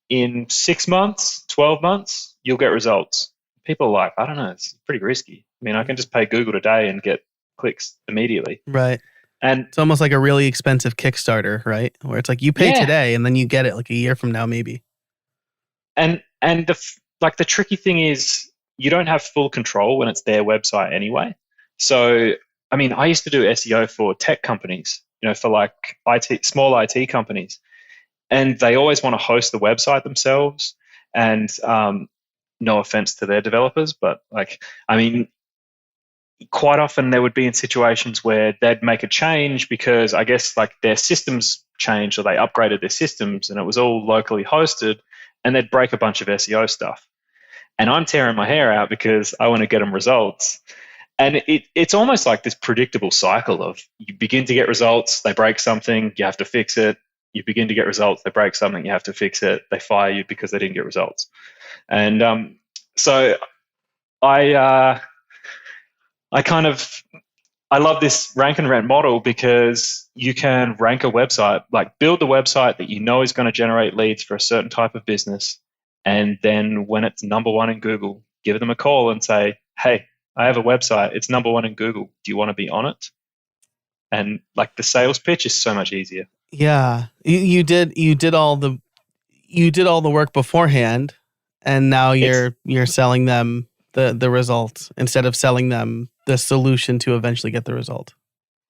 in 6 months, 12 months, you'll get results. People are like, I don't know, it's pretty risky. I mean, I can just pay Google today and get clicks immediately. Right. And it's almost like a really expensive Kickstarter, right? Where it's like you pay today and then you get it like a year from now, maybe. And the tricky thing is you don't have full control when it's their website anyway. So, I mean, I used to do SEO for tech companies, for like small IT companies, and they always want to host the website themselves. And no offense to their developers, but quite often they would be in situations where they'd make a change because I guess like their systems changed, or they upgraded their systems and it was all locally hosted, and they'd break a bunch of SEO stuff. And I'm tearing my hair out because I want to get them results. And it's almost like this predictable cycle of you begin to get results, they break something, you have to fix it. You begin to get results, they break something, you have to fix it. They fire you because they didn't get results. And so I love this rank and rent model because you can rank a website, like build the website that you know is going to generate leads for a certain type of business. And then when it's number one in Google, give them a call and say, hey, I have a website. It's number one in Google. Do you want to be on it? And like the sales pitch is so much easier. Yeah. You did all the work beforehand, and now you're selling them the results instead of selling them the solution to eventually get the result.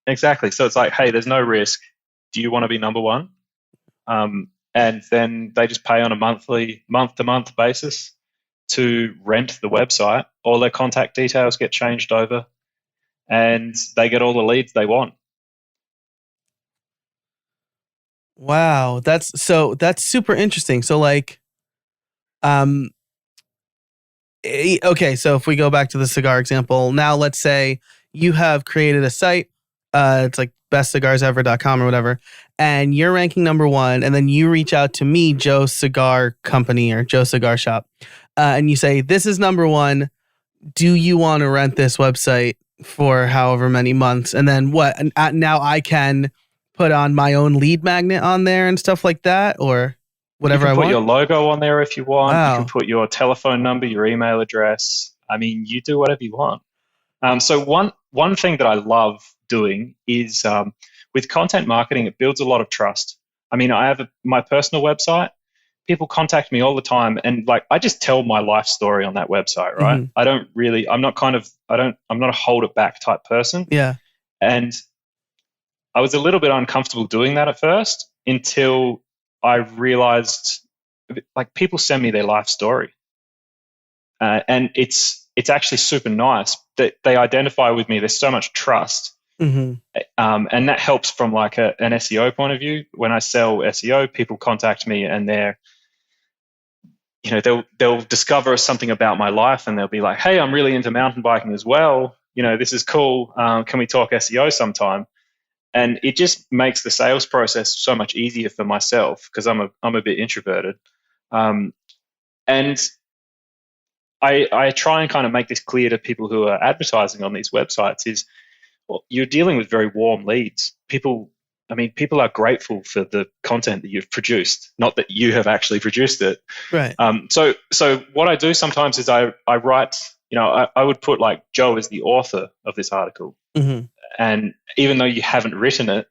Exactly. So it's like, hey, there's no risk. Do you want to be number one? And then they just pay on a month-to-month basis to rent the website. All their contact details get changed over, and they get all the leads they want. Wow, that's super interesting. So like, okay, so if we go back to the cigar example, now let's say you have created a site, it's like bestcigarsever.com or whatever, and you're ranking number one, and then you reach out to me, Joe Cigar Company or Joe Cigar Shop, and you say, this is number one, do you want to rent this website for however many months? And then what? And now I can put on my own lead magnet on there and stuff like that, or whatever I want? You can put your logo on there if you want. Wow. You can put your telephone number, your email address. I mean, you do whatever you want. So one thing that I love doing is with content marketing, it builds a lot of trust. I mean, I have my personal website. People contact me all the time, and like I just tell my life story on that website, right? Mm-hmm. I'm not a hold it back type person. Yeah. And I was a little bit uncomfortable doing that at first until I realized, like, people send me their life story, and it's actually super nice that they identify with me. There's so much trust, mm-hmm. And that helps from like an SEO point of view. When I sell SEO, people contact me and they'll discover something about my life, and they'll be like, "Hey, I'm really into mountain biking as well. This is cool. Can we talk SEO sometime?" And it just makes the sales process so much easier for myself because I'm a bit introverted, and I try and kind of make this clear to people who are advertising on these websites is, well, you're dealing with very warm leads. People are grateful for the content that you've produced, not that you have actually produced it. Right. So what I do sometimes is I write, I would put like Joe is the author of this article. Mm-hmm. And even though you haven't written it,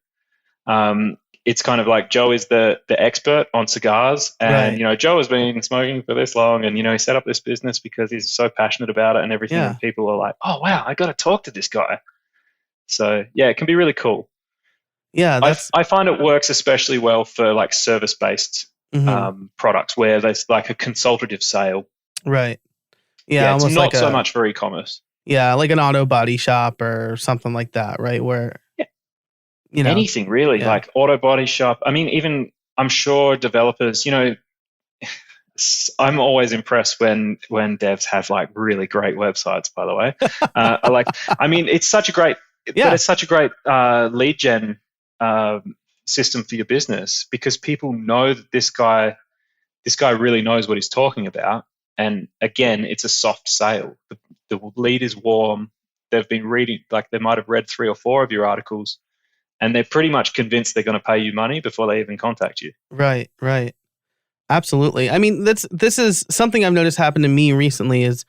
it's kind of like Joe is the expert on cigars, and right. Joe has been smoking for this long, and he set up this business because he's so passionate about it and everything. Yeah. And people are like, "Oh wow, I got to talk to this guy." So yeah, it can be really cool. Yeah, that's I find it works especially well for like service-based products where there's like a consultative sale. right. Yeah, Yeah, it's almost like not so much for e-commerce. like an auto body shop or something like that, right? Where Yeah, you know, anything really, yeah. like auto body shop. I mean, even I'm sure developers, I'm always impressed when devs have like really great websites. By the way, I mean, it's such a great, but Yeah, it's such a great lead gen system for your business because people know that this guy really knows what he's talking about. And again, it's a soft sale. The lead is warm. They've been reading, like they might have read 3 or 4 of your articles, and they're pretty much convinced they're going to pay you money before they even contact you. right, right. Absolutely. I mean, this is something I've noticed happen to me recently is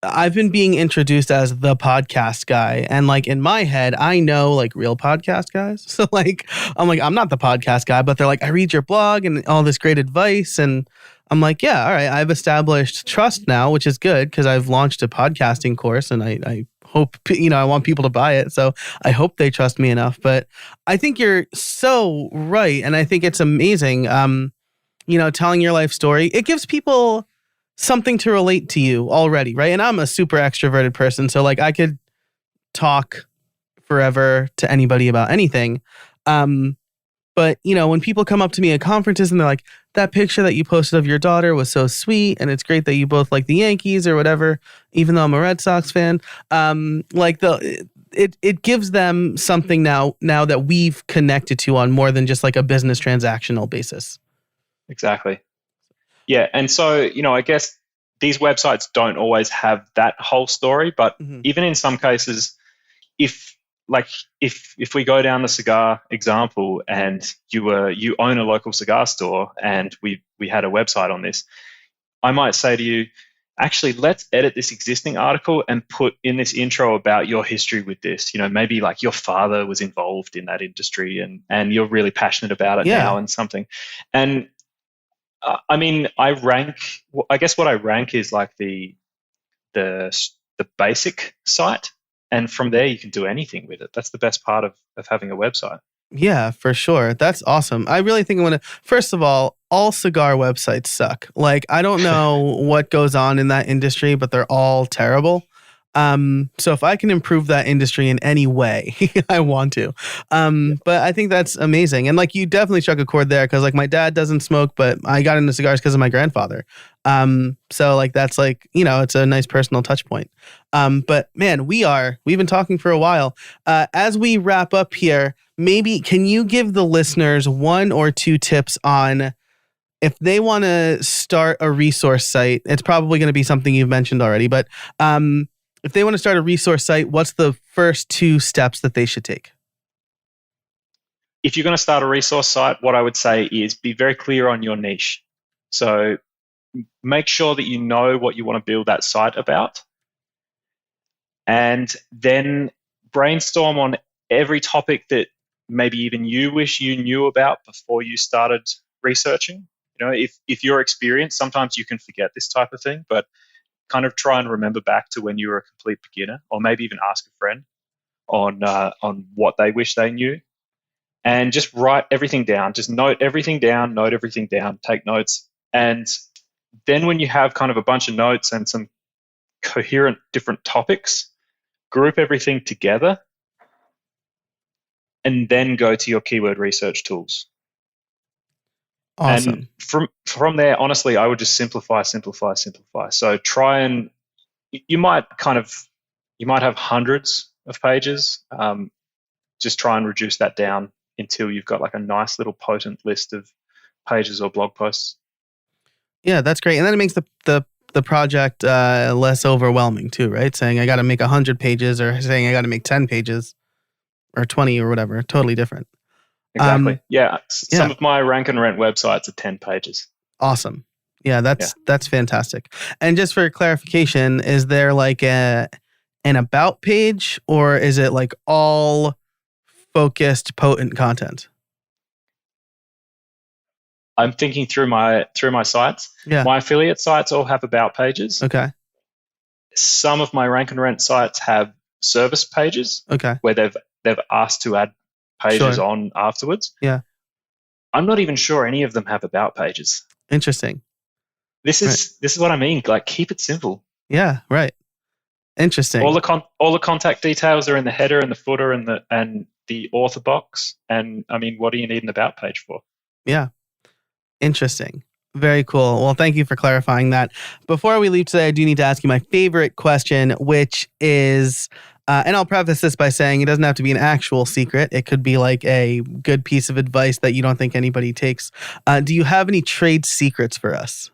I've been being introduced as the podcast guy. And like in my head, I know like real podcast guys. So like, I'm not the podcast guy, but they're like, I read your blog and all this great advice. And I'm like, yeah, all right. I've established trust now, which is good because I've launched a podcasting course and I hope, I want people to buy it. So I hope they trust me enough. But I think you're so right. And I think it's amazing. Telling your life story, it gives people something to relate to you already, right? And I'm a super extroverted person, so like I could talk forever to anybody about anything. But when people come up to me at conferences and they're like, that picture that you posted of your daughter was so sweet, and it's great that you both like the Yankees or whatever, even though I'm a Red Sox fan. It gives them something now that we've connected to on more than just like a business transactional basis. Exactly. Yeah. And so, I guess these websites don't always have that whole story, but even in some cases, if we go down the cigar example and you own a local cigar store and we had a website on this, I might say to you, actually, let's edit this existing article and put in this intro about your history with this. Maybe like your father was involved in that industry and you're really passionate about it now and something. And I mean, I guess what I rank is like the basic site, and from there you can do anything with it. That's the best part of having a website. Yeah, for sure. That's awesome. I really think first of all cigar websites suck. Like, I don't know what goes on in that industry, but they're all terrible. So if I can improve that industry in any way, I want to. But I think that's amazing. And like, you definitely struck a chord there because like my dad doesn't smoke, but I got into cigars because of my grandfather. So like, that's like, it's a nice personal touch point. But man, we've been talking for a while. As we wrap up here, maybe can you give the listeners 1 or 2 tips on if they want to start a resource site? It's probably going to be something you've mentioned already, but, if they want to start a resource site, what's the first 2 steps that they should take? If you're going to start a resource site, what I would say is be very clear on your niche. So make sure that you know what you want to build that site about. And then brainstorm on every topic that maybe even you wish you knew about before you started researching. If you're experienced, sometimes you can forget this type of thing, but kind of try and remember back to when you were a complete beginner, or maybe even ask a friend on what they wish they knew, and just write everything down. Just note everything down, take notes. And then when you have kind of a bunch of notes and some coherent different topics, group everything together and then go to your keyword research tools. Awesome. And from there, honestly, I would just simplify. So try and you might have hundreds of pages. Just try and reduce that down until you've got like a nice little potent list of pages or blog posts. Yeah, that's great. And then it makes the project less overwhelming too, right? Saying I got to make 100 pages or saying I got to make 10 pages or 20 or whatever. Totally different. Exactly. Some of my rank and rent websites are 10 pages. Awesome. Yeah, that's fantastic. And just for clarification, is there like an about page, or is it like all focused, potent content? I'm thinking through my sites. Yeah. My affiliate sites all have about pages. Okay. Some of my rank and rent sites have service pages. Okay. Where they've asked to add pages on afterwards. Yeah. I'm not even sure any of them have about pages. Interesting. This is what I mean. Like, keep it simple. Yeah, right. Interesting. All the contact details are in the header and the footer and the author box. And I mean, what do you need an about page for? Yeah. Interesting. Very cool. Well, thank you for clarifying that. Before we leave today, I do need to ask you my favorite question, which is, and I'll preface this by saying it doesn't have to be an actual secret. It could be like a good piece of advice that you don't think anybody takes. Do you have any trade secrets for us?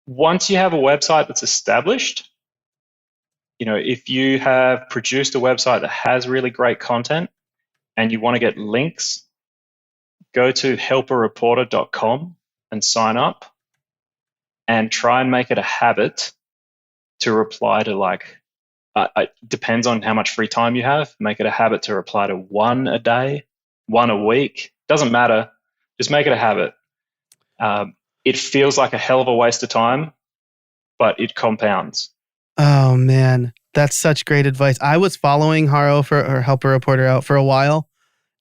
Once you have a website that's established, if you have produced a website that has really great content and you want to get links, go to helperreporter.com and sign up and try and make it a habit to reply to it depends on how much free time you have. Make it a habit to reply to one a day, one a week. Doesn't matter. Just make it a habit. It feels like a hell of a waste of time, but it compounds. Oh, man. That's such great advice. I was following Haro or Help a Reporter out for a while,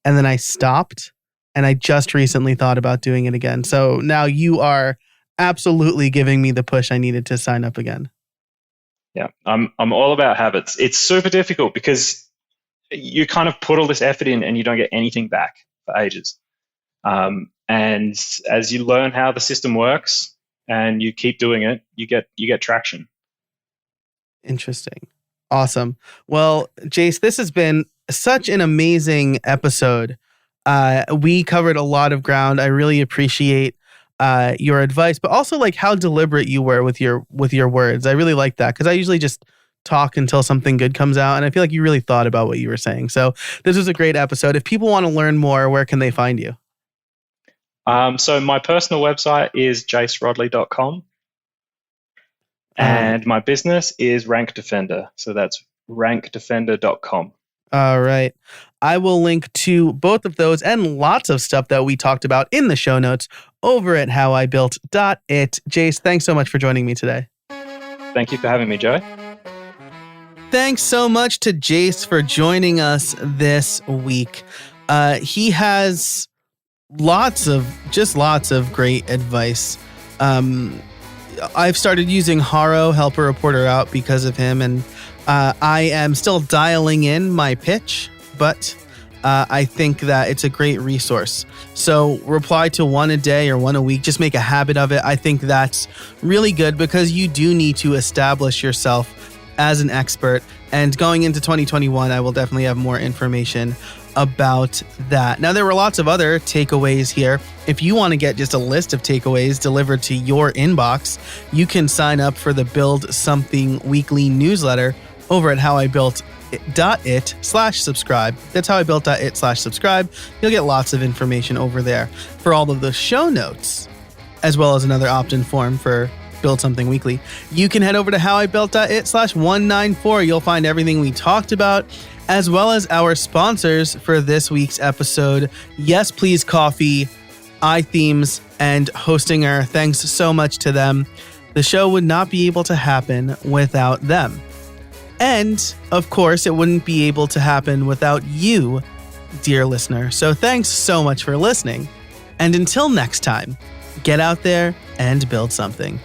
and then I stopped, and I just recently thought about doing it again. So now you are absolutely giving me the push I needed to sign up again. Yeah, I'm all about habits. It's super difficult because you kind of put all this effort in and you don't get anything back for ages. And as you learn how the system works and you keep doing it, you get traction. Interesting. Awesome. Well, Jase, this has been such an amazing episode. We covered a lot of ground. I really appreciate your advice, but also like how deliberate you were with your words. I really like that because I usually just talk until something good comes out, and I feel like you really thought about what you were saying. So this was a great episode. If people want to learn more, where can they find you? So my personal website is jaserodley.com. And my business is Rank Defender. So that's rankdefender.com. All right. I will link to both of those and lots of stuff that we talked about in the show notes over at howibuilt.it. Jase, thanks so much for joining me today. Thank you for having me, Joey. Thanks so much to Jase for joining us this week. He has lots of great advice. I've started using Haro, Help a Reporter Out, because of him, and I am still dialing in my pitch, but I think that it's a great resource. So reply to one a day or one a week. Just make a habit of it. I think that's really good because you do need to establish yourself as an expert. And going into 2021, I will definitely have more information about that. Now, there were lots of other takeaways here. If you want to get just a list of takeaways delivered to your inbox, you can sign up for the Build Something Weekly newsletter over at howibuilt.it/subscribe. That's howibuilt.it/subscribe. You'll get lots of information over there. For all of the show notes, as well as another opt-in form for Build Something Weekly, you can head over to howibuilt.it/194. You'll find everything we talked about, as well as our sponsors for this week's episode. Yes, Please Coffee, iThemes, and Hostinger. Thanks so much to them. The show would not be able to happen without them. And, of course, it wouldn't be able to happen without you, dear listener. So thanks so much for listening. And until next time, get out there and build something.